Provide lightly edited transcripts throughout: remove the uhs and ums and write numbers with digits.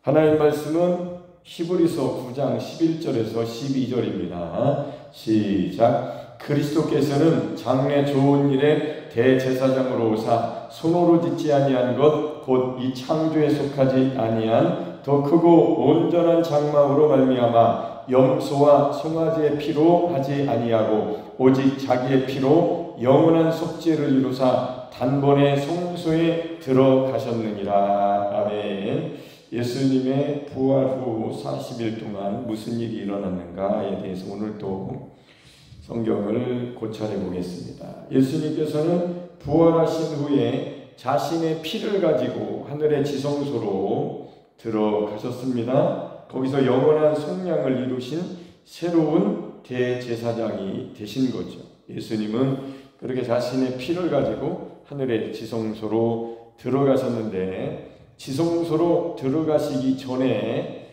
하나님 말씀은 히브리서 9장 11절에서 12절입니다. 시작. 그리스도께서는 장래 좋은 일에 대제사장으로 오사 손으로 짓지 아니한 것 곧 이 창조에 속하지 아니한 더 크고 온전한 장막으로 말미암아 염소와 송아지의 피로 하지 아니하고 오직 자기의 피로 영원한 속죄를 이루사 단번에 성소에 들어가셨느니라. 아멘. 예수님의 부활 후 40일 동안 무슨 일이 일어났는가에 대해서 오늘 또 성경을 고찰해 보겠습니다. 예수님께서는 부활하신 후에 자신의 피를 가지고 하늘의 지성소로 들어가셨습니다. 거기서 영원한 속량을 이루신 새로운 대제사장이 되신 거죠. 예수님은 그렇게 자신의 피를 가지고 하늘의 지성소로 들어가셨는데, 지성소로 들어가시기 전에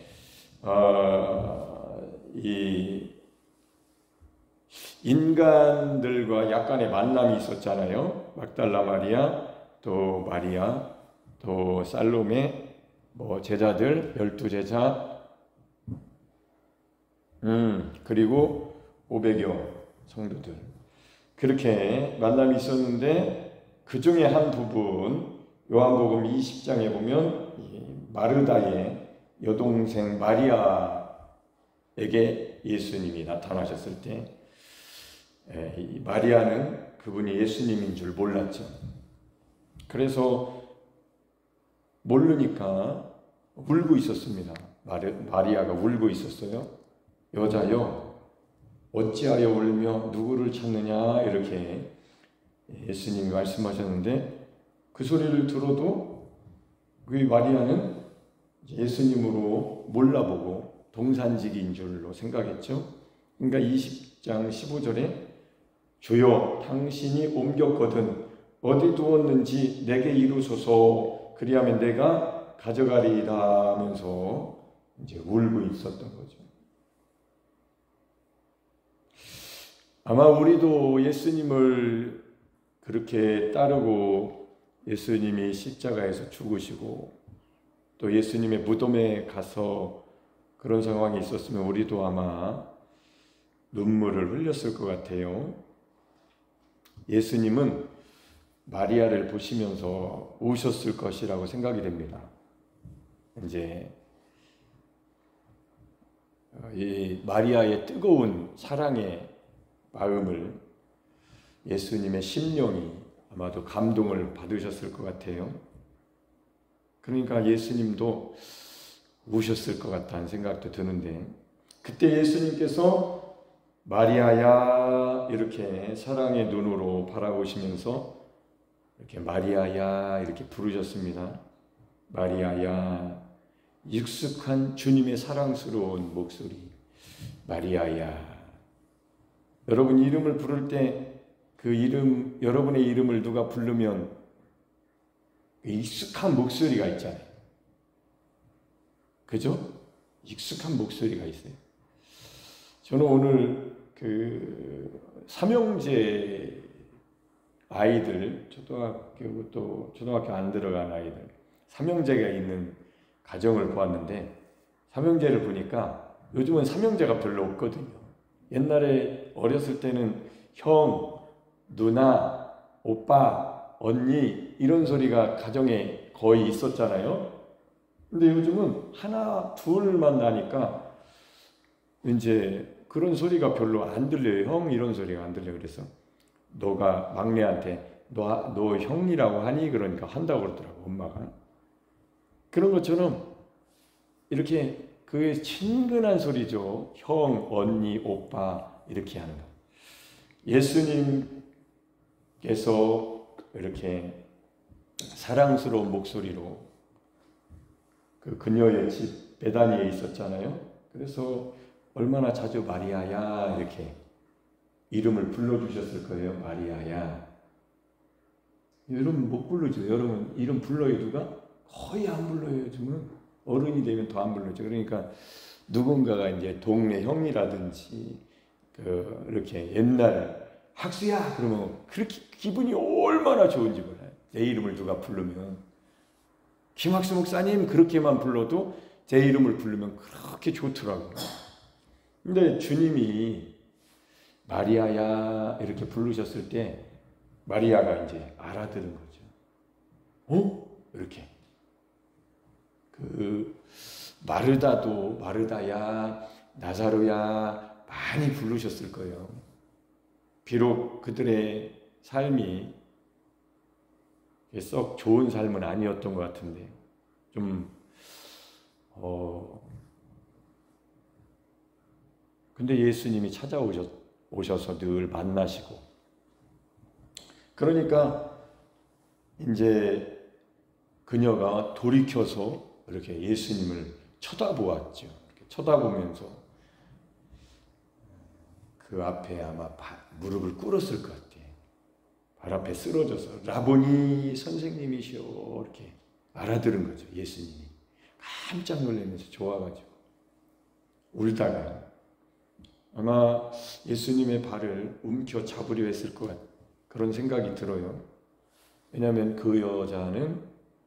이 인간들과 약간의 만남이 있었잖아요. 막달라 마리아, 또 마리아, 또 살로메, 제자들 12제자, 그리고 500여 성도들, 그렇게 만남이 있었는데 그 중에 한 부분, 요한복음 20장에 보면 마르다의 여동생 마리아에게 예수님이 나타나셨을 때, 이 마리아는 그분이 예수님인 줄 몰랐죠. 그래서 모르니까 울고 있었습니다. 마리아가 울고 있었어요. 여자여, 어찌하여 울며 누구를 찾느냐, 이렇게 예수님이 말씀하셨는데, 그 소리를 들어도 그 마리아는 예수님으로 몰라보고 동산지기인 줄로 생각했죠. 그러니까 20장 15절에 주여 당신이 옮겼거든 어디 두었는지 내게 이루소서, 그리하면 내가 가져가리라 하면서 이제 울고 있었던 거죠. 아마 우리도 예수님을 그렇게 따르고 예수님이 십자가에서 죽으시고 또 예수님의 무덤에 가서 그런 상황이 있었으면 우리도 아마 눈물을 흘렸을 것 같아요. 예수님은 마리아를 보시면서 우셨을 것이라고 생각이 됩니다. 이제 이 마리아의 뜨거운 사랑의 마음을 예수님의 심령이 아마도 감동을 받으셨을 것 같아요. 그러니까 예수님도 우셨을 것 같다는 생각도 드는데, 그때 예수님께서 마리아야 이렇게 사랑의 눈으로 바라보시면서 이렇게 마리아야 이렇게 부르셨습니다. 마리아야, 익숙한 주님의 사랑스러운 목소리, 마리아야. 여러분 이름을 부를 때 그 이름, 여러분의 이름을 누가 부르면 익숙한 목소리가 있잖아요. 그죠? 익숙한 목소리가 있어요. 저는 오늘 그 삼형제 아이들, 초등학교 또 초등학교 안 들어간 아이들, 삼형제가 있는 가정을 보았는데, 삼형제를 보니까 요즘은 삼형제가 별로 없거든요. 옛날에 어렸을 때는 형, 누나, 오빠, 언니 이런 소리가 가정에 거의 있었잖아요. 근데 요즘은 하나, 둘만 나니까 이제 그런 소리가 별로 안 들려요. 형 이런 소리가 안 들려요. 그래서 너가 막내한테 너 형이라고 하니? 그러니까 한다고 그러더라고, 엄마가. 그런 것처럼 이렇게 그 친근한 소리죠. 형, 언니, 오빠 이렇게 하는 거. 예수님께서 이렇게 사랑스러운 목소리로 그 그녀의 집 베다니에 있었잖아요. 그래서 얼마나 자주 마리아야 이렇게 이름을 불러주셨을 거예요. 마리아야. 여러분 못 부르죠. 여러분 이름 불러요 누가? 거의 안 불러요. 요즘은 어른이 되면 더 안 불러죠. 그러니까 누군가가 이제 동네 형이라든지 이렇게 옛날 학수야 그러면 그렇게 기분이 얼마나 좋은지 몰라요. 내 이름을 누가 부르면. 김학수 목사님 그렇게만 불러도 제 이름을 부르면 그렇게 좋더라고요. 근데 주님이 마리아야 이렇게 부르셨을 때 마리아가 이제 알아들은 거죠. 이렇게. 그 마르다도 마르다야, 나사로야 많이 부르셨을 거예요. 비록 그들의 삶이 썩 좋은 삶은 아니었던 것 같은데 좀 근데 예수님이 찾아오셔서 늘 만나시고 그러니까 이제 그녀가 돌이켜서 이렇게 예수님을 쳐다보았죠. 이렇게 쳐다보면서 그 앞에 아마 무릎을 꿇었을 것 같아요. 발 앞에 쓰러져서 라보니 선생님이시오 이렇게 알아들은 거죠. 예수님이 깜짝 놀라면서 좋아가지고 울다가 아마 예수님의 발을 움켜 잡으려 했을 것 같아요. 그런 생각이 들어요. 왜냐하면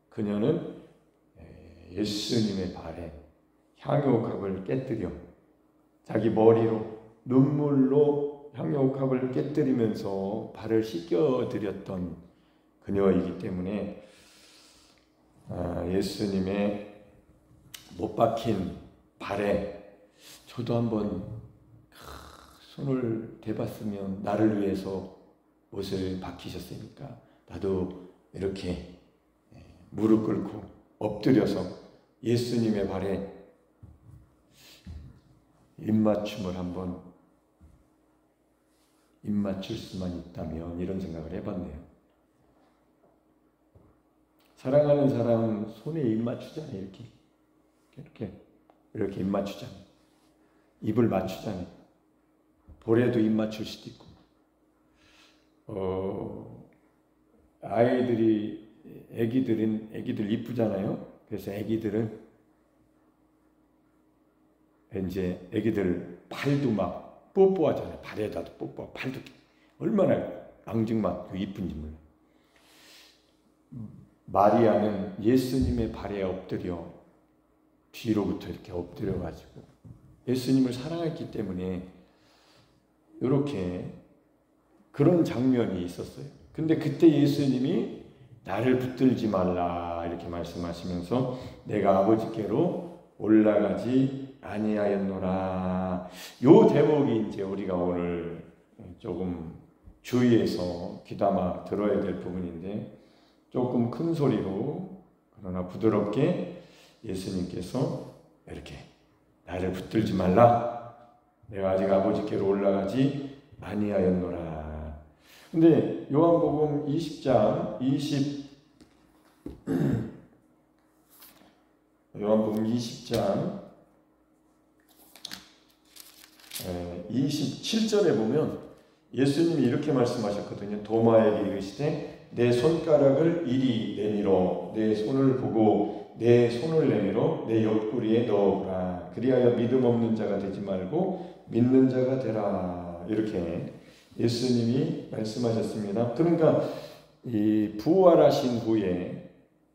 그녀는 예수님의 발에 향유옥합을 깨뜨려 자기 머리로 눈물로 향유옥합을 깨뜨리면서 발을 씻겨드렸던 그녀이기 때문에 예수님의 못 박힌 발에 저도 한번 손을 대봤으면 나를 위해서 못을 박히셨으니까 나도 이렇게 무릎 꿇고 엎드려서 예수님의 발에 입맞춤을 한번 입맞출 수만 있다면 이런 생각을 해봤네요. 사랑하는 사람은 손에 입맞추잖아요. 이렇게 입맞추잖아요. 입을 맞추잖아요. 볼에도 입맞출 수도 있고 애기들 이쁘잖아요. 그래서 애기들 팔도 막 뽀뽀하잖아요. 발에다도 뽀뽀하고 팔도 얼마나 앙증맞고 이쁜지 몰라요. 마리아는 예수님의 발에 엎드려 뒤로부터 이렇게 엎드려가지고 예수님을 사랑했기 때문에 이렇게 그런 장면이 있었어요. 근데 그때 예수님이 나를 붙들지 말라 이렇게 말씀하시면서 내가 아버지께로 올라가지 아니하였노라. 요 대목이 이제 우리가 오늘 조금 주의해서 귀담아 들어야 될 부분인데 조금 큰 소리로 그러나 부드럽게 예수님께서 이렇게 나를 붙들지 말라. 내가 아직 아버지께로 올라가지 아니하였노라. 근데 요한복음 20장 27절에 보면 예수님이 이렇게 말씀하셨거든요. 도마에게 이르시되 내 손가락을 이리 내밀어 내 손을 보고 내 손을 내밀어 내 옆구리에 넣어보라. 그리하여 믿음 없는 자가 되지 말고 믿는 자가 되라. 이렇게 예수님이 말씀하셨습니다. 그러니까 이 부활하신 후에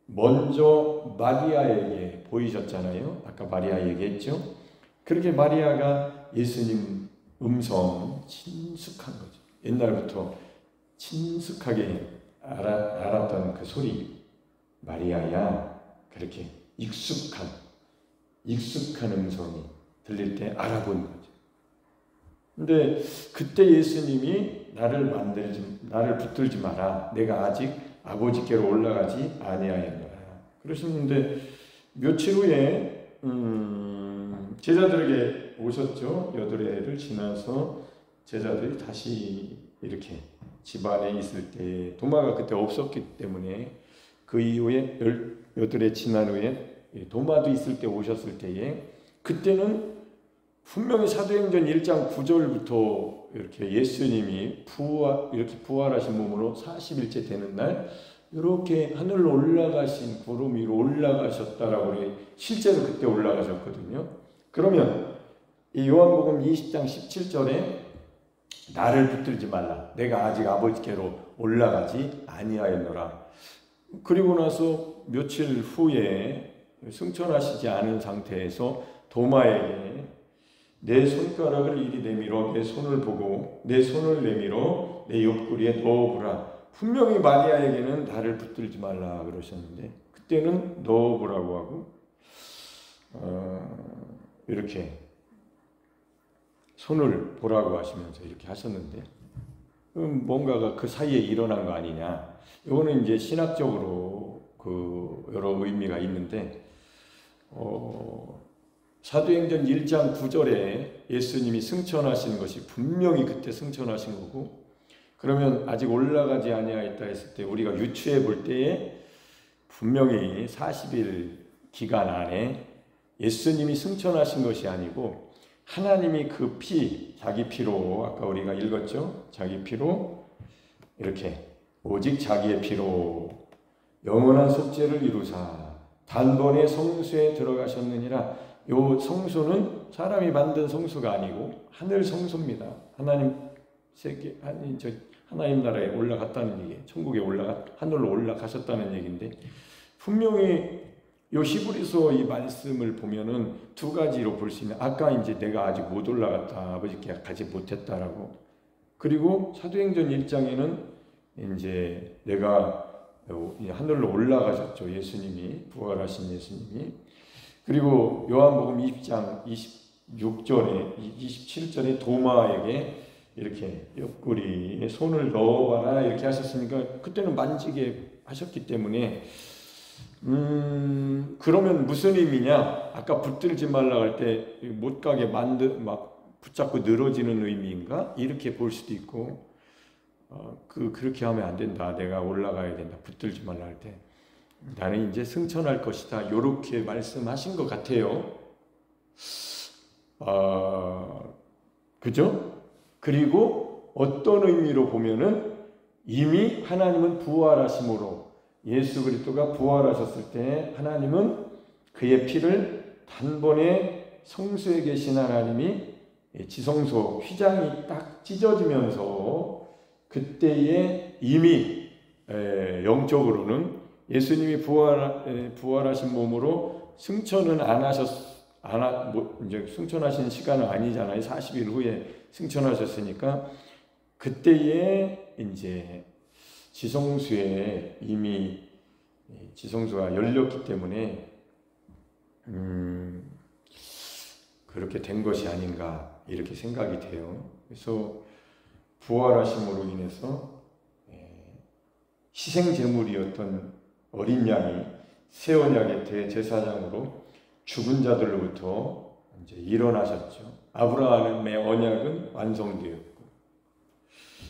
먼저 마리아에게 보이셨잖아요. 아까 마리아 얘기했죠. 그렇게 마리아가 예수님 음성 친숙한 거죠. 옛날부터 친숙하게 알았던 그 소리 마리아야 그렇게 익숙한 음성이 들릴 때 알아본 거죠. 근데 그때 예수님이 나를 붙들지 마라. 내가 아직 아버지께로 올라가지 아니하였노라. 그러셨는데 며칠 후에 제자들에게 오셨죠. 8회를 지나서 제자들이 다시 이렇게 집안에 있을 때 도마가 그때 없었기 때문에 그 이후에 8회 지난 후에 도마도 있을 때 오셨을 때에 그때는 분명히 사도행전 1장 9절부터 이렇게 예수님이 이렇게 부활하신 몸으로 40일째 되는 날 이렇게 하늘로 올라가신 구름 위로 올라가셨다라고 실제로 그때 올라가셨거든요. 그러면 이 요한복음 20장 17절에 나를 붙들지 말라. 내가 아직 아버지께로 올라가지 아니하였노라. 그리고 나서 며칠 후에 승천하시지 않은 상태에서 도마에게 내 손가락을 이리 내밀어 내 손을 보고 내 손을 내밀어 내 옆구리에 넣어보라. 분명히 마리아에게는 나를 붙들지 말라 그러셨는데 그때는 넣어보라고 하고 이렇게 손을 보라고 하시면서 이렇게 하셨는데 뭔가가 그 사이에 일어난 거 아니냐. 이거는 이제 신학적으로 그 여러 의미가 있는데 사도행전 1장 9절에 예수님이 승천하신 것이 분명히 그때 승천하신 거고, 그러면 아직 올라가지 아니하였다 했을 때 우리가 유추해 볼 때에 분명히 40일 기간 안에 예수님이 승천하신 것이 아니고 하나님이 그 피, 자기 피로, 아까 우리가 읽었죠? 자기 피로 이렇게 오직 자기의 피로 영원한 속죄를 이루사 단번에 성소에 들어가셨느니라. 요 성소는 사람이 만든 성소가 아니고 하늘 성소입니다. 하나님 세계 하나님 나라에 올라갔다는 얘기, 천국에 하늘로 올라가셨다는 얘기인데 분명히 요 히브리서 이 말씀을 보면은 두 가지로 볼 수 있는, 아까 이제 내가 아직 못 올라갔다, 아버지께 가지 못했다라고, 그리고 사도행전 1장에는 이제 내가 하늘로 올라가셨죠. 예수님이, 부활하신 예수님이. 그리고 요한복음 20장 26절에 27절에 도마에게 이렇게 옆구리에 손을 넣어봐라 이렇게 하셨으니까 그때는 만지게 하셨기 때문에 그러면 무슨 의미냐? 아까 붙들지 말라 할 때 못 가게 막 붙잡고 늘어지는 의미인가? 이렇게 볼 수도 있고, 그렇게 하면 안 된다. 내가 올라가야 된다. 붙들지 말라 할 때 나는 이제 승천할 것이다. 이렇게 말씀하신 것 같아요. 그죠? 그리고 어떤 의미로 보면은 이미 하나님은 부활하심으로, 예수 그리스도가 부활하셨을 때 하나님은 그의 피를 단번에 성소에 계신 하나님이 지성소 휘장이 딱 찢어지면서 그때에 이미 영적으로는 예수님이 부활하신 몸으로 승천은 이제 승천하신 시간은 아니잖아요. 40일 후에 승천하셨으니까 그때에 이제 지성소에 이미 지성소가 열렸기 때문에 그렇게 된 것이 아닌가 이렇게 생각이 돼요. 그래서 부활하심으로 인해서 희생 제물이었던 어린 양이 새 언약의 대제사장으로 죽은 자들로부터 이제 일어나셨죠. 아브라함의 언약은 완성되었고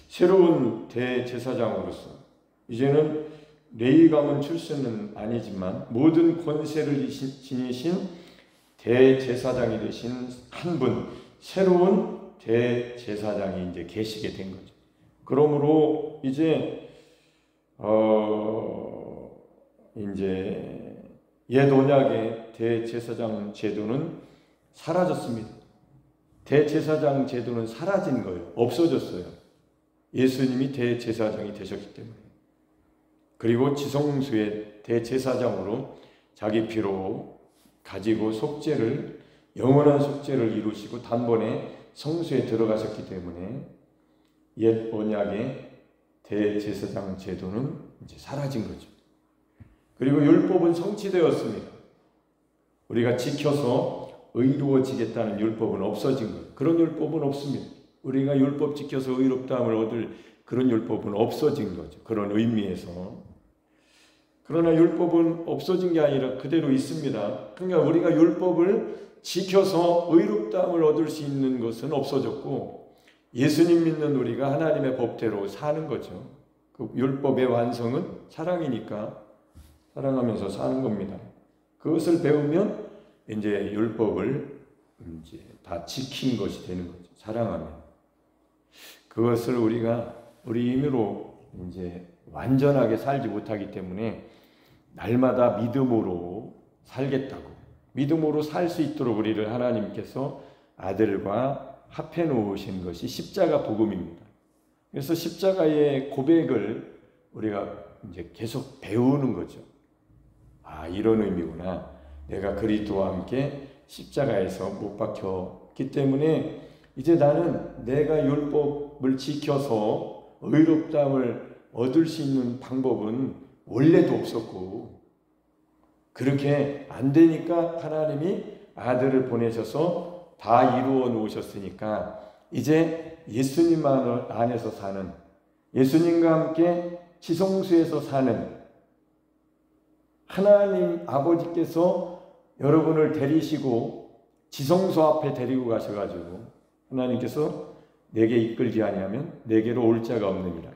새로운 대제사장으로서 이제는 레위 가문 출신은 아니지만 모든 권세를 지니신 대제사장이 되신 한 분, 새로운 대제사장이 이제 계시게 된 거죠. 그러므로 이제 옛 언약의 대제사장 제도는 사라졌습니다. 대제사장 제도는 사라진 거예요. 없어졌어요. 예수님이 대제사장이 되셨기 때문에. 그리고 지성소의 대제사장으로 자기 피로 가지고 영원한 속죄를 이루시고 단번에 성소에 들어가셨기 때문에 옛 언약의 대제사장 제도는 이제 사라진 거죠. 그리고 율법은 성취되었습니다. 우리가 지켜서 의로워지겠다는 율법은 없어진 거예요. 그런 율법은 없습니다. 우리가 율법 지켜서 의롭다함을 얻을 그런 율법은 없어진 거죠. 그런 의미에서. 그러나 율법은 없어진 게 아니라 그대로 있습니다. 그러니까 우리가 율법을 지켜서 의롭다함을 얻을 수 있는 것은 없어졌고 예수님 믿는 우리가 하나님의 법대로 사는 거죠. 그 율법의 완성은 사랑이니까 사랑하면서 사는 겁니다. 그것을 배우면 이제 율법을 이제 다 지킨 것이 되는 거죠. 사랑하면. 그것을 우리가 우리 힘으로 이제 완전하게 살지 못하기 때문에 날마다 믿음으로 살겠다고, 믿음으로 살 수 있도록 우리를 하나님께서 아들과 합해 놓으신 것이 십자가 복음입니다. 그래서 십자가의 고백을 우리가 이제 계속 배우는 거죠. 이런 의미구나. 내가 그리스도와 함께 십자가에서 못 박혔기 때문에 이제 나는 내가 율법을 지켜서 의롭다함을 얻을 수 있는 방법은 원래도 없었고, 그렇게 안 되니까 하나님이 아들을 보내셔서 다 이루어 놓으셨으니까 이제 예수님 안에서 사는, 예수님과 함께 지성소에서 사는 하나님 아버지께서 여러분을 데리시고 지성소 앞에 데리고 가셔가지고 하나님께서 내게 이끌지 아니하면 내게로 올 자가 없느니라.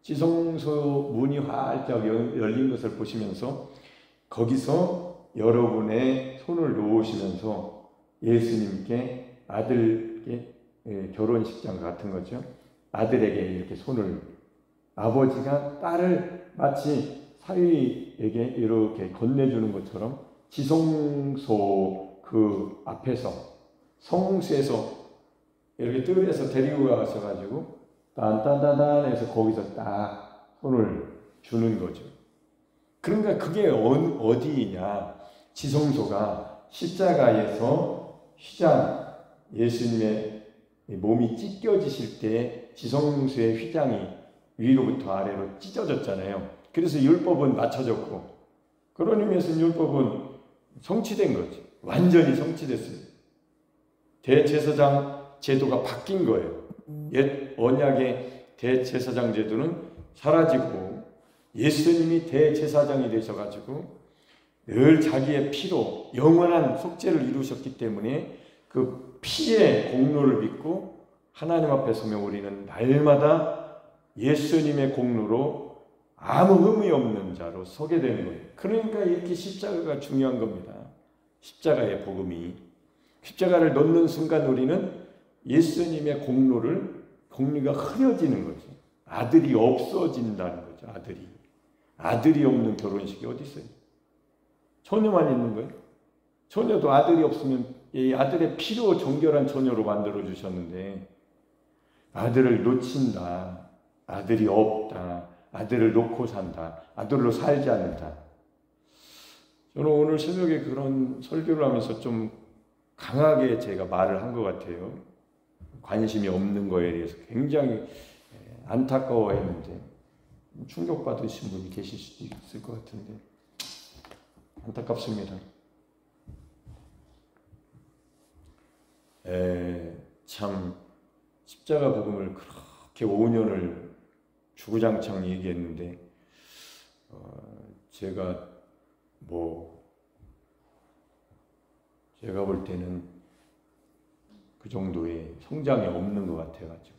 지성소 문이 활짝 열린 것을 보시면서 거기서 여러분의 손을 놓으시면서 예수님께 아들께 결혼식장 같은 거죠. 아들에게 이렇게 손을, 아버지가 딸을 마치 사위에게 이렇게 건네주는 것처럼 지성소 그 앞에서 성수에서 이렇게 뜰에서 데리고 가셔가지고 딴딴딴딴 해서 거기서 딱 손을 주는 거죠. 그러니까 그게 어디냐? 지성소가 십자가에서 휘장, 예수님의 몸이 찢겨지실 때 지성소의 휘장이 위로부터 아래로 찢어졌잖아요. 그래서 율법은 맞춰졌고, 그런 의미에서 율법은 성취된 거죠. 완전히 성취됐어요. 대제사장 제도가 바뀐 거예요. 옛 언약의 대제사장 제도는 사라지고 예수님이 대제사장이 되셔가지고 늘 자기의 피로 영원한 속죄를 이루셨기 때문에 그 피의 공로를 믿고 하나님 앞에 서면 우리는 날마다 예수님의 공로로 아무 흠이 없는 자로 서게 되는 거예요. 그러니까 이렇게 십자가가 중요한 겁니다. 십자가의 복음이. 십자가를 놓는 순간 우리는 예수님의 공로가 흐려지는 거죠. 아들이 없어진다는 거죠. 아들이 없는 결혼식이 어디 있어요? 처녀만 있는 거예요. 처녀도 아들이 없으면 이 아들의 피로 정결한 처녀로 만들어 주셨는데, 아들을 놓친다, 아들이 없다, 아들을 놓고 산다, 아들로 살지 않는다. 저는 오늘 새벽에 그런 설교를 하면서 좀 강하게 제가 말을 한 것 같아요. 관심이 없는 거에 대해서 굉장히 안타까워했는데, 충격받으신 분이 계실 수도 있을 것 같은데 안타깝습니다. 참 십자가 복음을 그렇게 5년을 주구장창 얘기했는데 제가 볼 때는 그 정도의 성장이 없는 것 같아가지고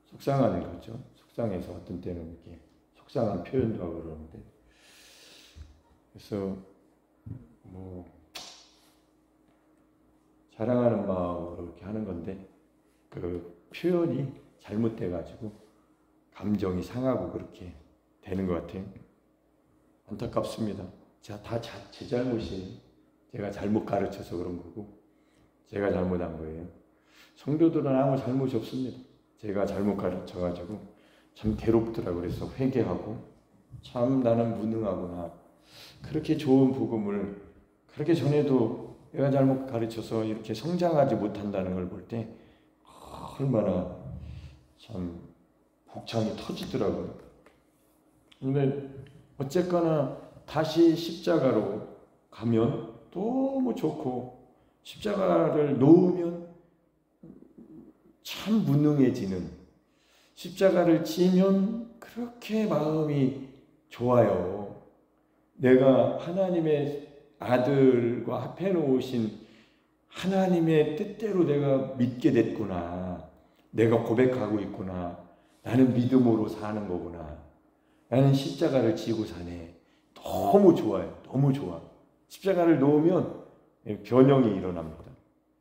속상한 거죠. 속상해서 어떤 때는 이렇게 속상한 표현도 하고 그러는데, 그래서 자랑하는 마음으로 이렇게 하는 건데 그 표현이 잘못돼가지고 감정이 상하고 그렇게 되는 것 같아요. 안타깝습니다. 다 제 잘못이에요. 제가 잘못 가르쳐서 그런 거고 제가 잘못한 거예요. 성도들은 아무 잘못이 없습니다. 제가 잘못 가르쳐가지고 참 괴롭더라고요. 그래서 회개하고 참 나는 무능하구나. 그렇게 좋은 복음을 그렇게 전에도 내가 잘못 가르쳐서 이렇게 성장하지 못한다는 걸 볼 때 얼마나 참 복창이 터지더라고요. 근데 어쨌거나 다시 십자가로 가면 너무 좋고, 십자가를 놓으면 참 무능해지는, 십자가를 지면 그렇게 마음이 좋아요. 내가 하나님의 아들과 합해 놓으신 하나님의 뜻대로 내가 믿게 됐구나. 내가 고백하고 있구나. 나는 믿음으로 사는 거구나. 나는 십자가를 지고 사네. 너무 좋아요. 너무 좋아. 십자가를 놓으면 변형이 일어납니다.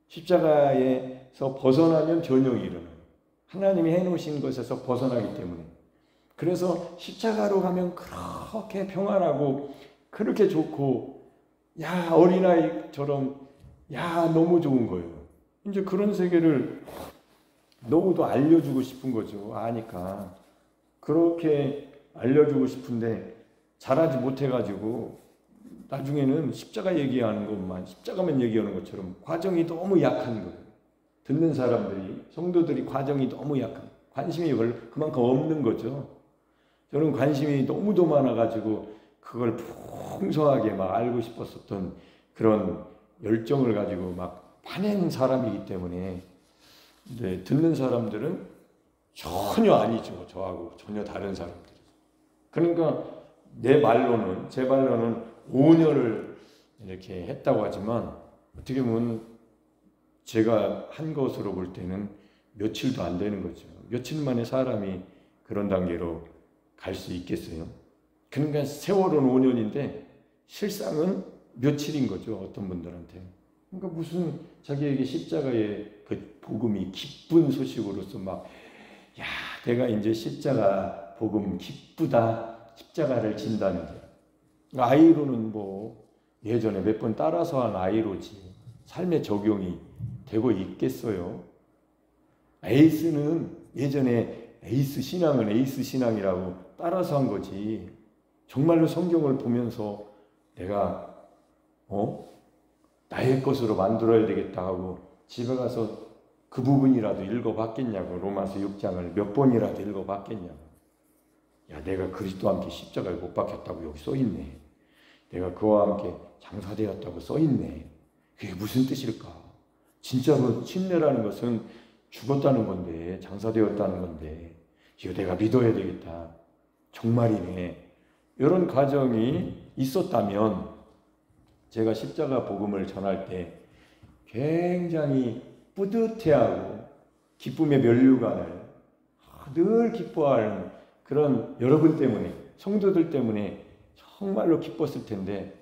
십자가에서 벗어나면 변형이 일어나요. 하나님이 해놓으신 것에서 벗어나기 때문에. 그래서 십자가로 가면 그렇게 평안하고 그렇게 좋고, 야, 어린아이처럼, 야, 너무 좋은 거예요. 이제 그런 세계를 너무도 알려주고 싶은 거죠. 아니까. 그렇게 알려주고 싶은데 잘하지 못해가지고 나중에는 십자가 얘기하는 것만, 십자가만 얘기하는 것처럼 과정이 너무 약한 거예요. 듣는 사람들이, 성도들이 과정이 너무 약한, 관심이 그만큼 없는 거죠. 저는 관심이 너무도 많아가지고 그걸 풍성하게 막 알고 싶었었던 그런 열정을 가지고 막 파낸 사람이기 때문에, 근데 듣는 사람들은 전혀 아니죠. 저하고 전혀 다른 사람들. 그러니까 제 말로는 5년을 이렇게 했다고 하지만 어떻게 보면 제가 한 것으로 볼 때는 며칠도 안 되는 거죠. 며칠 만에 사람이 그런 단계로 갈 수 있겠어요. 그러니까 세월은 5년인데 실상은 며칠인 거죠. 어떤 분들한테. 그러니까 무슨 자기에게 십자가의 그 복음이 기쁜 소식으로서 막, 야, 내가 이제 십자가 복음 기쁘다. 십자가를 진다는데. 아이로는 뭐 예전에 몇 번 따라서 한 아이로지 삶의 적용이 되고 있겠어요. 에이스는 예전에 에이스 신앙이라고 따라서 한 거지. 정말로 성경을 보면서 내가 나의 것으로 만들어야 되겠다 하고 집에 가서 그 부분이라도 읽어봤겠냐고. 로마서 6장을 몇 번이라도 읽어봤겠냐고. 야, 내가 그리스도와 함께 십자가에 못 박혔다고 여기 써있네. 내가 그와 함께 장사되었다고 써있네. 그게 무슨 뜻일까? 진짜로 침례라는 것은 죽었다는 건데, 장사되었다는 건데, 이거 내가 믿어야 되겠다. 정말이네. 이런 과정이 있었다면 제가 십자가 복음을 전할 때 굉장히 뿌듯해하고 기쁨의 면류관을 늘 기뻐하는 그런 여러분 때문에, 성도들 때문에 정말로 기뻤을 텐데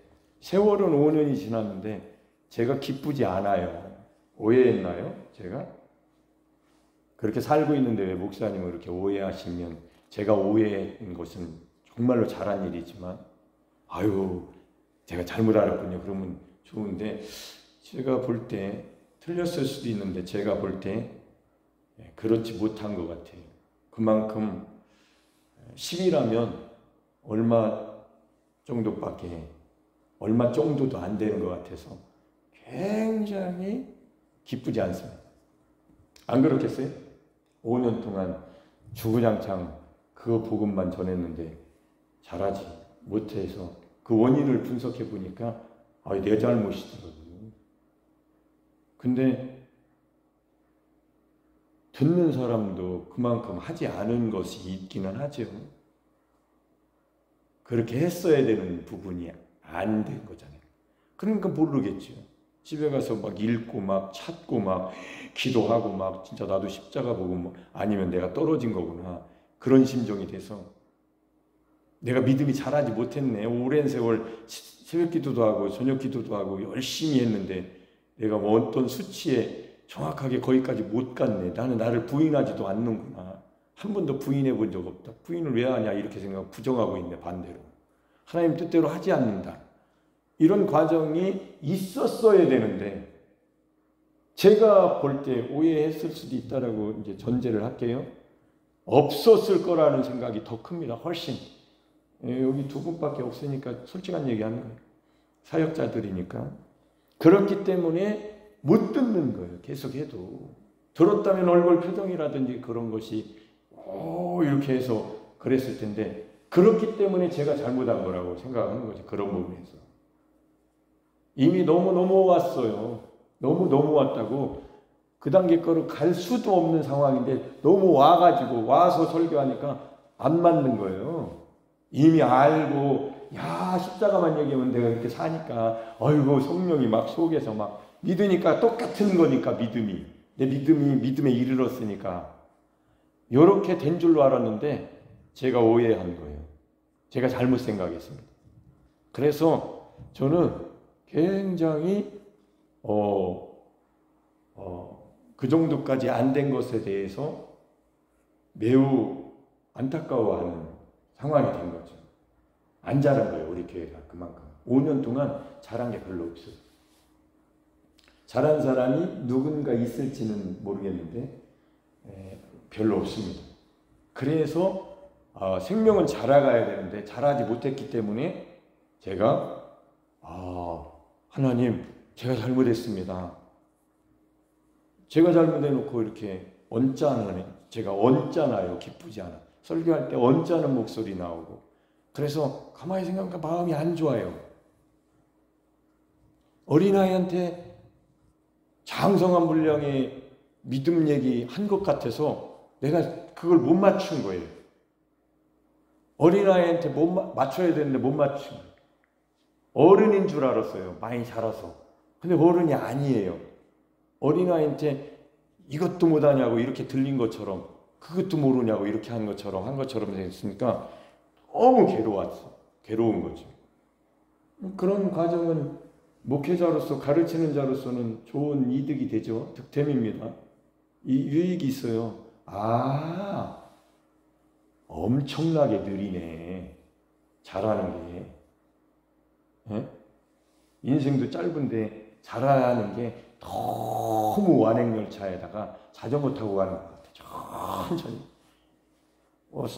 세월은 5년이 지났는데 제가 기쁘지 않아요. 오해했나요? 제가? 그렇게 살고 있는데 왜 목사님을 이렇게 오해하시면, 제가 오해한 것은 정말로 잘한 일이지만 아유 제가 잘못 알았군요. 그러면 좋은데, 제가 볼 때 틀렸을 수도 있는데 제가 볼 때 그렇지 못한 것 같아요. 그만큼 10이라면 얼마 정도도 안 되는 것 같아서 굉장히 기쁘지 않습니다. 안 그렇겠어요? 5년 동안 주구장창 그 복음만 전했는데 잘하지 못해서 그 원인을 분석해 보니까 내 잘못이더라고요. 근데 듣는 사람도 그만큼 하지 않은 것이 있기는 하죠. 그렇게 했어야 되는 부분이 안 된 거잖아요. 그러니까 모르겠죠. 집에 가서 막 읽고 막 찾고 막 기도하고 막 진짜 나도 십자가 보고 뭐 아니면 내가 떨어진 거구나. 그런 심정이 돼서 내가 믿음이 자라지 못했네. 오랜 세월 새벽 기도도 하고 저녁 기도도 하고 열심히 했는데 내가 뭐 어떤 수치에 정확하게 거기까지 못 갔네. 나는 나를 부인하지도 않는구나. 한 번도 부인해 본 적 없다. 부인을 왜 하냐 이렇게 생각하고 부정하고 있네. 반대로. 하나님 뜻대로 하지 않는다. 이런 과정이 있었어야 되는데 제가 볼 때 오해했을 수도 있다라고 이제 전제를 할게요. 없었을 거라는 생각이 더 큽니다. 훨씬. 여기 두 분밖에 없으니까 솔직한 얘기하는 거예요. 사역자들이니까. 그렇기 때문에 못 듣는 거예요. 계속해도. 들었다면 얼굴 표정이라든지 그런 것이 이렇게 해서 그랬을 텐데 그렇기 때문에 제가 잘못한 거라고 생각하는 거죠. 그런 부분에서. 이미 너무 넘어왔어요. 너무 왔다고 그 단계 거로 갈 수도 없는 상황인데 너무 와서 설교하니까 안 맞는 거예요. 이미 알고 십자가만 얘기하면 내가 이렇게 사니까 성령이 막 속에서 막 믿으니까 똑같은 거니까 내 믿음에 이르렀으니까 이렇게 된 줄로 알았는데 제가 오해한 거예요. 제가 잘못 생각했습니다. 그래서 저는 굉장히 그 정도까지 안 된 것에 대해서 매우 안타까워하는 상황이 된 거죠. 안 자란 거예요. 우리 교회가 그만큼. 5년 동안 자란 게 별로 없어요. 자란 사람이 누군가 있을지는 모르겠는데 별로 없습니다. 그래서 생명은 자라가야 되는데 자라지 못했기 때문에 제가 하나님, 제가 잘못했습니다. 제가 잘못해놓고 이렇게 언짢으네. 제가 언짢아요. 기쁘지 않아. 설교할 때 언짢은 목소리 나오고. 그래서 가만히 생각하니까 마음이 안 좋아요. 어린아이한테 장성한 분량의 믿음 얘기 한 것 같아서 내가 그걸 못 맞춘 거예요. 어린아이한테 맞춰야 되는데 못 맞춘 거예요. 어른인 줄 알았어요. 많이 자라서. 근데 어른이 아니에요. 어린아이한테 이것도 못하냐고 이렇게 들린 것처럼, 그것도 모르냐고 이렇게 한 것처럼 됐으니까 너무 괴로운 거죠. 그런 과정은 목회자로서, 가르치는 자로서는 좋은 이득이 되죠. 득템입니다. 이 유익이 있어요. 엄청나게 느리네. 잘하는 게. 예? 인생도 짧은데 잘하는 게 너무 완행열차에다가 자전거 타고 가는 것 같아. 천천히.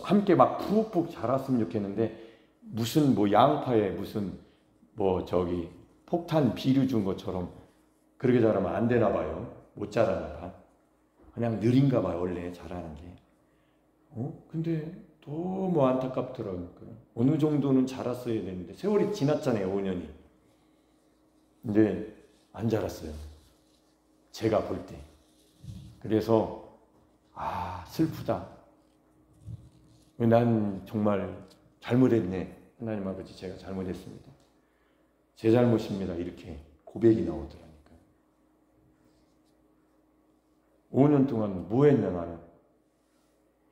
함께 막 푹푹 자랐으면 좋겠는데, 무슨 양파에 무슨 폭탄 비료 준 것처럼 그렇게 자라면 안 되나 봐요. 못 자라나 봐. 그냥 느린가 봐요, 원래 자라는 게. 근데 너무 안타깝더라고요. 어느 정도는 자랐어야 되는데, 세월이 지났잖아요, 5년이. 근데 안 자랐어요. 제가 볼 때. 그래서 슬프다. 난 정말 잘못했네. 하나님 아버지, 제가 잘못했습니다. 제 잘못입니다. 이렇게 고백이 나오더라니까요. 5년 동안 뭐 했냐, 나는.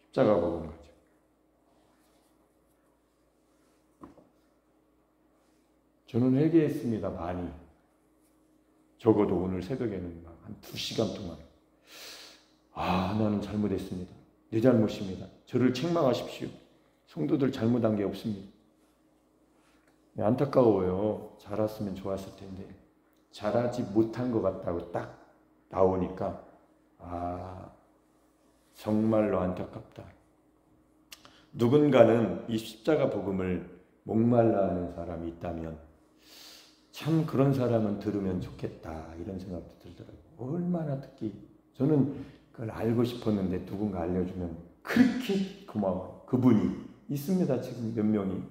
십자가 복음 가지고. 저는 회개했습니다. 많이. 적어도 오늘 새벽에는 한 2시간 동안 나는 잘못했습니다. 내 잘못입니다. 저를 책망하십시오. 성도들 잘못한 게 없습니다. 안타까워요. 잘했으면 좋았을 텐데 잘하지 못한 것 같다고 딱 나오니까 정말로 안타깝다. 누군가는 이 십자가 복음을 목말라 하는 사람이 있다면 참 그런 사람은 들으면 좋겠다, 이런 생각도 들더라고요. 얼마나 듣기. 저는 그걸 알고 싶었는데 누군가 알려주면 그렇게 고마워요. 그분이 있습니다. 지금 몇 명이.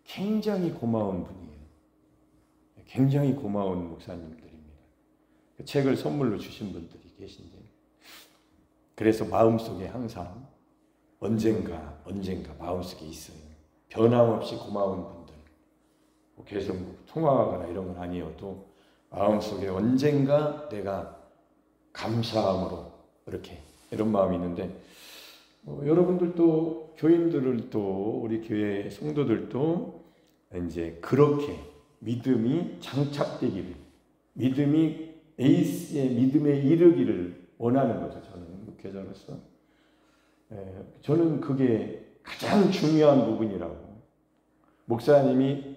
굉장히 고마운 분이에요. 굉장히 고마운 목사님들입니다. 그 책을 선물로 주신 분들이 계신데, 그래서 마음속에 항상 언젠가 마음속에 있어요. 변함없이 고마운 분들. 계속 통화하거나 이런 건 아니어도 마음속에 언젠가 내가 감사함으로 이런 마음이 있는데, 여러분들도, 교인들도, 우리 교회 성도들도 이제 그렇게 믿음이 장착되기를, 믿음이 에이스의 믿음에 이르기를 원하는 거죠. 저는 목회자로서. 저는 그게 가장 중요한 부분이라고. 목사님이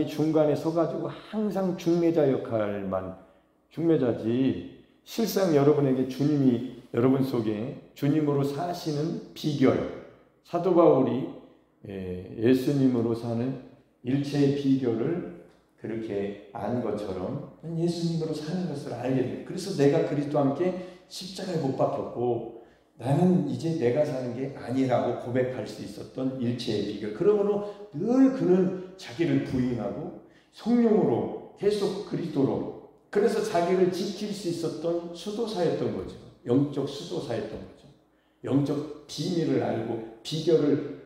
중간에 서가지고 항상 중매자 역할만, 중매자지, 실상 여러분에게 주님이 여러분 속에 주님으로 사시는 비결, 사도 바울이 예수님으로 사는 일체의 비결을 그렇게 안 것처럼 예수님으로 사는 것을 알게 돼요. 그래서 내가 그리스도와 함께 십자가에 못 박혔고 나는 이제 내가 사는 게 아니라고 고백할 수 있었던 일체의 비결. 그러므로 늘 그는 자기를 부인하고 성령으로 계속 그리스도로, 그래서 자기를 지킬 수 있었던 수도사였던 거죠. 영적 수도사였던 거죠. 영적 비밀을 알고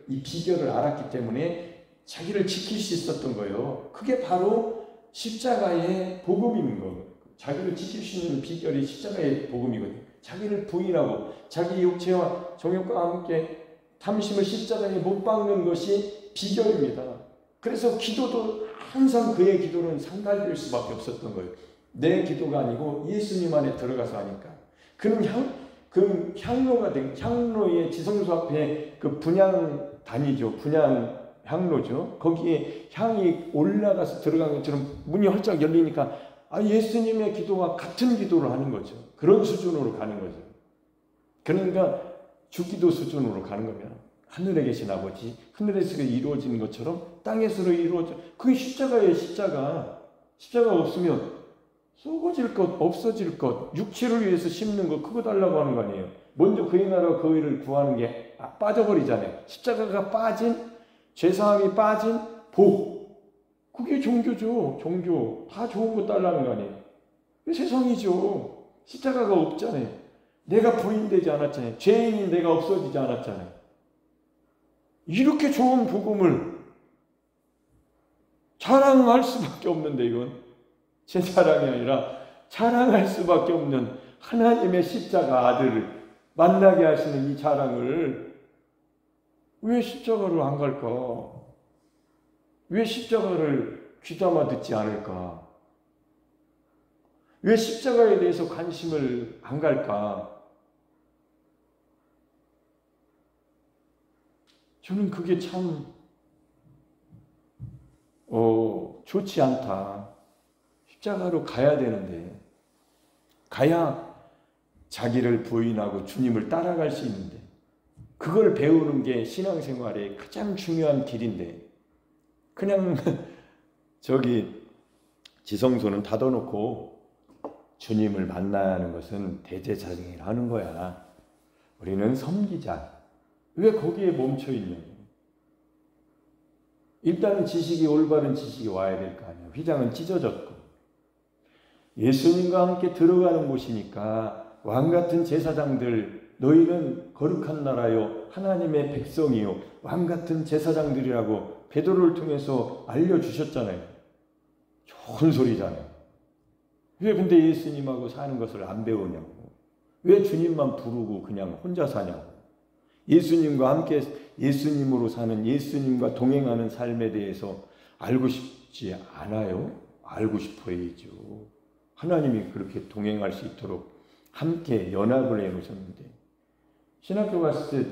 이 비결을 알았기 때문에 자기를 지킬 수 있었던 거예요. 그게 바로 십자가의 복음인 거예요. 자기를 지킬 수 있는 비결이 십자가의 복음이거든요. 자기를 부인하고 자기 육체와 정욕과 함께 탐심을 십자가에 못 박는 것이 비결입니다. 그래서 기도도 항상 그의 기도는 상달될 수밖에 없었던 거예요. 내 기도가 아니고 예수님 안에 들어가서 하니까. 그는 향로가 된, 향로의 지성소 앞에 그 분향단이죠. 향로죠. 거기에 향이 올라가서 들어간 것처럼 문이 활짝 열리니까 예수님의 기도와 같은 기도를 하는 거죠. 그런 수준으로 가는 거죠. 그러니까 주기도 수준으로 가는 겁니다. 하늘에 계신 아버지, 하늘에서 이루어지는 것처럼 땅에서 이루어져. 그게 십자가예요. 십자가 없으면 썩어질 것, 없어질 것, 육체를 위해서 심는 것, 그거 달라고 하는 거 아니에요. 먼저 그의 나라와 그 의를 구하는 게 빠져버리잖아요. 십자가가 빠진, 죄사함이 빠진 복, 그게 종교죠. 종교. 다 좋은 거 달라는 거 아니에요. 세상이죠. 십자가가 없잖아요. 내가 부인되지 않았잖아요. 죄인인 내가 없어지지 않았잖아요. 이렇게 좋은 복음을 자랑할 수밖에 없는데, 이건 제 자랑이 아니라 자랑할 수밖에 없는 하나님의 십자가 아들을 만나게 하시는 이 자랑을 왜 십자가로 안 갈까? 왜 십자가를 귀담아 듣지 않을까? 왜 십자가에 대해서 관심을 안 갈까? 저는 그게 참 좋지 않다. 십자가로 가야 되는데, 가야 자기를 부인하고 주님을 따라갈 수 있는데, 그걸 배우는 게 신앙생활의 가장 중요한 길인데, 그냥 저기 지성소는 닫아놓고 주님을 만나는 것은 대제사장이라는 거야. 우리는 섬기자. 왜 거기에 멈춰 있냐고. 일단은 지식이, 올바른 지식이 와야 될 거 아니야. 휘장은 찢어졌고. 예수님과 함께 들어가는 곳이니까 왕같은 제사장들, 너희는 거룩한 나라요 하나님의 백성이요 왕같은 제사장들이라고 베드로를 통해서 알려주셨잖아요. 좋은 소리잖아요. 왜 근데 예수님하고 사는 것을 안 배우냐고. 왜 주님만 부르고 그냥 혼자 사냐고. 예수님과 함께 예수님으로 사는, 예수님과 동행하는 삶에 대해서 알고 싶지 않아요? 알고 싶어야죠. 하나님이 그렇게 동행할 수 있도록 함께 연합을 해놓으셨는데, 신학교 갔을 때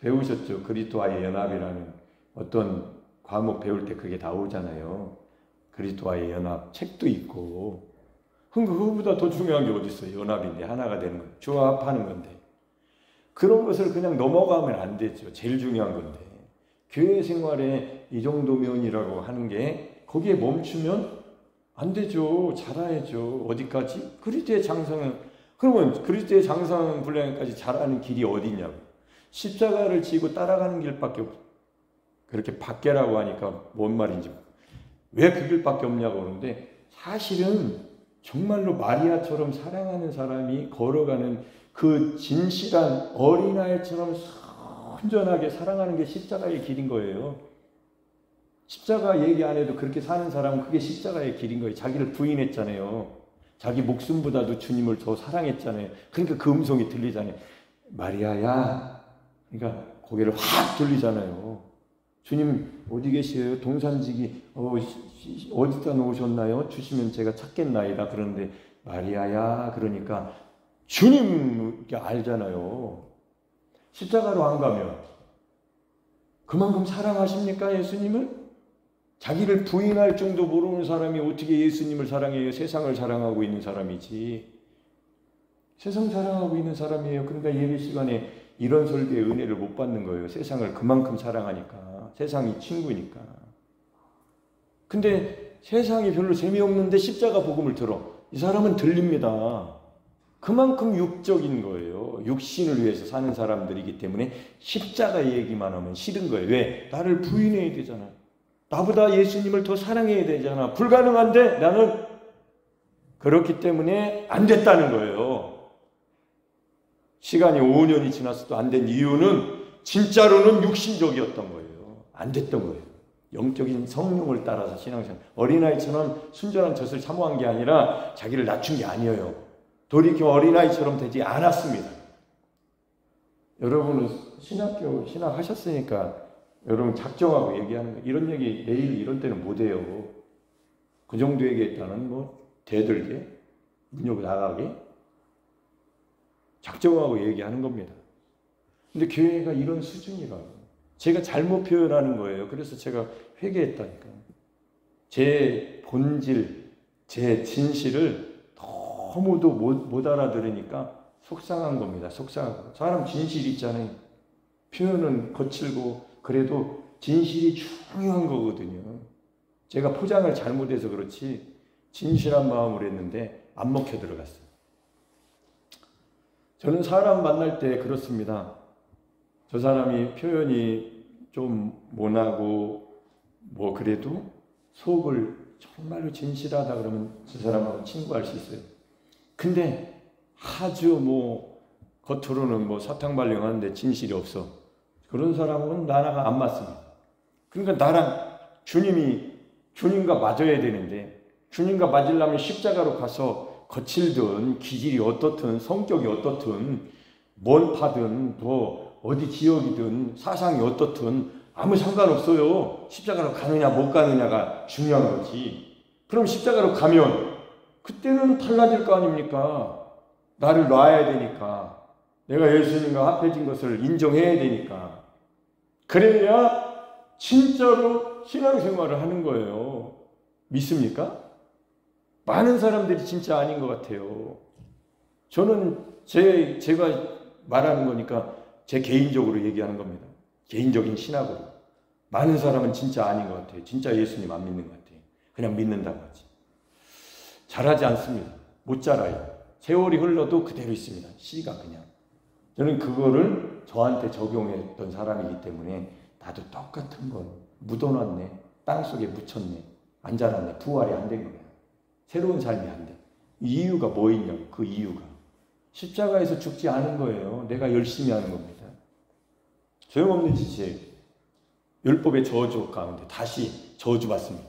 배우셨죠? 그리스도와의 연합이라는 어떤 과목 배울 때 그게 나오잖아요. 그리스도와의 연합 책도 있고. 그거보다 더 중요한 게 어디 있어요? 연합인데 하나가 되는 거, 조합하는 건데. 그런 것을 그냥 넘어가면 안 되죠. 제일 중요한 건데. 교회 생활에 이 정도면이라고 하는 게 거기에 멈추면 안 되죠. 잘해야죠. 어디까지? 그리스도의 장성은, 그러면 그리스도의 장성 분량까지 잘하는 길이 어디냐고. 십자가를 지고 따라가는 길밖에 없어. 그렇게 밖에라고 하니까 뭔 말인지, 왜 그 길밖에 없냐고 그러는데, 사실은 정말로 마리아처럼 사랑하는 사람이 걸어가는 그 진실한 어린아이처럼 순전하게 사랑하는 게 십자가의 길인 거예요. 십자가 얘기 안 해도 그렇게 사는 사람은 그게 십자가의 길인 거예요. 자기를 부인했잖아요. 자기 목숨보다도 주님을 더 사랑했잖아요. 그러니까 그 음성이 들리잖아요. 마리아야. 그러니까 고개를 확 돌리잖아요. 주님 어디 계세요? 동산지기 어디다 놓으셨나요? 주시면 제가 찾겠나이다. 그런데 마리아야. 그러니까 주님 알잖아요. 십자가로 안 가면 그만큼 사랑하십니까? 예수님을? 자기를 부인할 정도 모르는 사람이 어떻게 예수님을 사랑해요? 세상을 사랑하고 있는 사람이지. 세상 사랑하고 있는 사람이에요. 그러니까 예배 시간에 이런 설교의 은혜를 못 받는 거예요. 세상을 그만큼 사랑하니까. 세상이 친구니까. 근데 세상이 별로 재미없는데 십자가 복음을 들어. 이 사람은 들립니다. 그만큼 육적인 거예요. 육신을 위해서 사는 사람들이기 때문에 십자가 얘기만 하면 싫은 거예요. 왜? 나를 부인해야 되잖아. 나보다 예수님을 더 사랑해야 되잖아. 불가능한데 나는 그렇기 때문에 안 됐다는 거예요. 시간이 5년이 지났어도 안 된 이유는 진짜로는 육신적이었던 거예요. 안 됐던 거예요. 영적인 성령을 따라서 신앙생활. 어린아이처럼 순전한 젖을 사모한 게 아니라 자기를 낮춘 게 아니에요. 돌이켜 어린아이처럼 되지 않았습니다. 여러분은 신학 하셨으니까 여러분 작정하고 얘기하는 거, 이런 얘기 내일 이런 때는 못해요. 그 정도 얘기했다는 대들게, 문역 나가게 작정하고 얘기하는 겁니다. 근데 교회가 이런 수준이라고. 제가 잘못 표현하는 거예요. 그래서 제가 회개했다니까요. 제 본질, 제 진실을 너무도 못 알아들으니까 속상한 겁니다. 속상하고. 사람 진실이 있잖아요. 표현은 거칠고 그래도 진실이 중요한 거거든요. 제가 포장을 잘못해서 그렇지 진실한 마음으로 했는데 안 먹혀 들어갔어요. 저는 사람 만날 때 그렇습니다. 저 사람이 표현이 좀 모나고 뭐 그래도 속을 정말로 진실하다 그러면 저 사람하고 친구할 수 있어요. 근데 아주 뭐 겉으로는 뭐 사탕발령하는데 진실이 없어. 그런 사람은 나랑 안 맞습니다. 그러니까 나랑 주님과 맞아야 되는데 주님과 맞으려면 십자가로 가서 거칠든 기질이 어떻든 성격이 어떻든 뭔 파든 뭐 어디 지역이든 사상이 어떻든 아무 상관없어요. 십자가로 가느냐 못 가느냐가 중요한 거지. 그럼 십자가로 가면 그때는 달라질 거 아닙니까? 나를 놔야 되니까. 내가 예수님과 합해진 것을 인정해야 되니까. 그래야 진짜로 신앙생활을 하는 거예요. 믿습니까? 많은 사람들이 진짜 아닌 것 같아요. 저는 제가 말하는 거니까 제 개인적으로 얘기하는 겁니다. 개인적인 신학으로. 많은 사람은 진짜 아닌 것 같아요. 진짜 예수님 안 믿는 것 같아요. 그냥 믿는다고 하지. 잘하지 않습니다. 못 자라요. 세월이 흘러도 그대로 있습니다. 씨가 그냥. 저는 그거를 저한테 적용했던 사람이기 때문에 나도 똑같은 걸 묻어놨네. 땅속에 묻혔네. 안 자랐네. 부활이 안 된 거야. 새로운 삶이 안 돼. 이유가 뭐 있냐고. 그 이유가. 십자가에서 죽지 않은 거예요. 내가 열심히 하는 겁니다. 소용없는 짓이에요. 율법의 저주 가운데 다시 저주받습니다.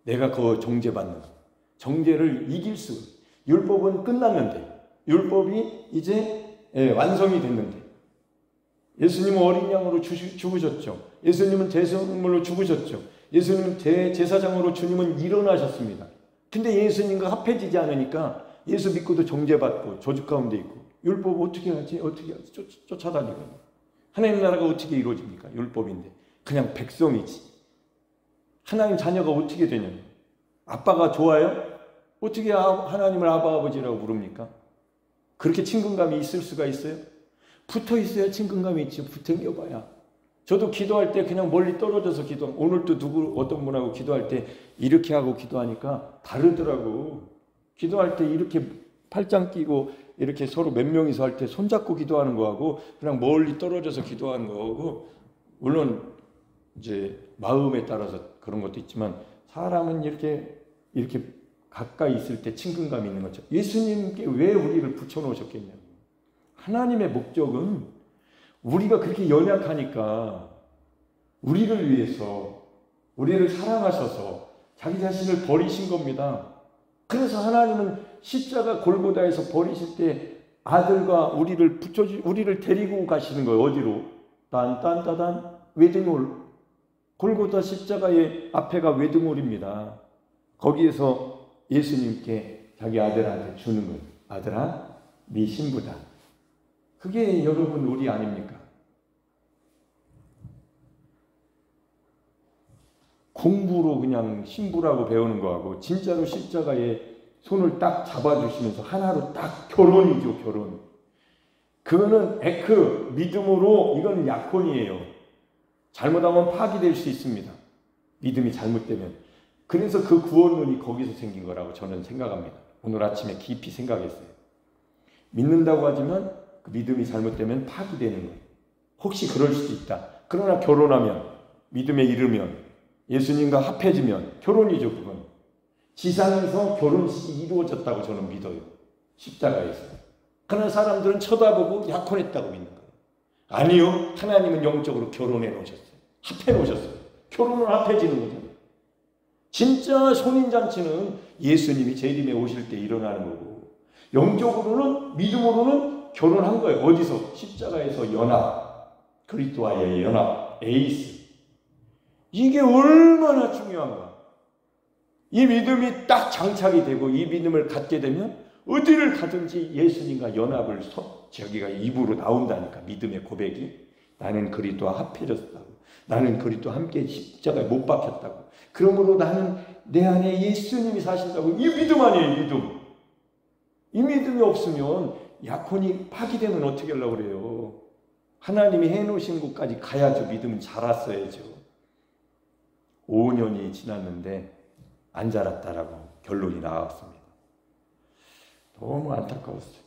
내가 그 정죄받는 거. 정죄를 이길 수. 율법은 끝났는데 율법이 이제 완성이 됐는데 예수님은 어린 양으로 죽으셨죠. 예수님은 대성물로 죽으셨죠. 예수님은 대제사장으로 주님은 일어나셨습니다. 근데 예수님과 합해지지 않으니까 예수 믿고도 정죄받고 저주 가운데 있고 율법 어떻게 하지? 어떻게 하지? 쫓아다니고 하나님 나라가 어떻게 이루어집니까? 율법인데 그냥 백성이지. 하나님 자녀가 어떻게 되냐면 아빠가 좋아요? 어떻게 하나님을 아바 아버지라고 부릅니까? 그렇게 친근감이 있을 수가 있어요? 붙어 있어야 친근감이 있지. 붙어봐야. 저도 기도할 때 그냥 멀리 떨어져서 오늘도 어떤 분하고 기도할 때 이렇게 하고 기도하니까 다르더라고. 기도할 때 이렇게 팔짱 끼고 이렇게 서로 몇 명이서 할 때 손잡고 기도하는 거하고 그냥 멀리 떨어져서 기도하는 거하고 물론 이제 마음에 따라서 그런 것도 있지만 사람은 이렇게 가까이 있을 때 친근감이 있는 거죠. 예수님께 왜 우리를 붙여놓으셨겠냐고. 하나님의 목적은 우리가 그렇게 연약하니까 우리를 위해서 우리를 사랑하셔서 자기 자신을 버리신 겁니다. 그래서 하나님은 십자가 골고다에서 버리실 때 아들과 우리를 데리고 가시는 거예요. 어디로? 딴딴따단 웨딩홀. 골고다 십자가의 앞에가 웨딩홀입니다. 거기에서 예수님께 자기 아들한테 주는 거예요. 아들아, 네 신부다. 그게 여러분 우리 아닙니까? 공부로 그냥 신부라고 배우는 거하고 진짜로 십자가에 손을 딱 잡아주시면서 하나로 딱 결혼이죠. 결혼. 그거는 믿음으로 이건 약혼이에요. 잘못하면 파기될 수 있습니다. 믿음이 잘못되면. 그래서 그 구원론이 거기서 생긴 거라고 저는 생각합니다. 오늘 아침에 깊이 생각했어요. 믿는다고 하지만 그 믿음이 잘못되면 파기되는 거예요. 혹시 그럴 수도 있다. 그러나 결혼하면 믿음에 이르면 예수님과 합해지면 결혼이죠. 그건. 지상에서 결혼식이 이루어졌다고 저는 믿어요. 십자가에서. 그러나 사람들은 쳐다보고 약혼했다고 믿는 거예요. 아니요. 하나님은 영적으로 결혼해 놓으셨어요. 합해 놓으셨어요. 결혼을 합해지는 거잖아요. 진짜 혼인잔치는 예수님이 재림에 오실 때 일어나는 거고 영적으로는 믿음으로는 결혼한 거예요. 어디서? 십자가에서 연합. 그리스도와의 연합. 에이스. 이게 얼마나 중요한가. 이 믿음이 딱 장착이 되고 이 믿음을 갖게 되면 어디를 가든지 예수님과 연합을 저기가 입으로 나온다니까. 믿음의 고백이. 나는 그리스도와 합해졌다고. 나는 그리스도와 함께 십자가에 못 박혔다고. 그러므로 나는 내 안에 예수님이 사신다고. 이 믿음 아니에요. 믿음. 이 믿음이 없으면 약혼이 파기되면 어떻게 하려고 그래요. 하나님이 해놓으신 곳까지 가야죠. 믿음은 자랐어야죠. 5년이 지났는데 안 자랐다라고 결론이 나왔습니다. 너무 안타까웠어요.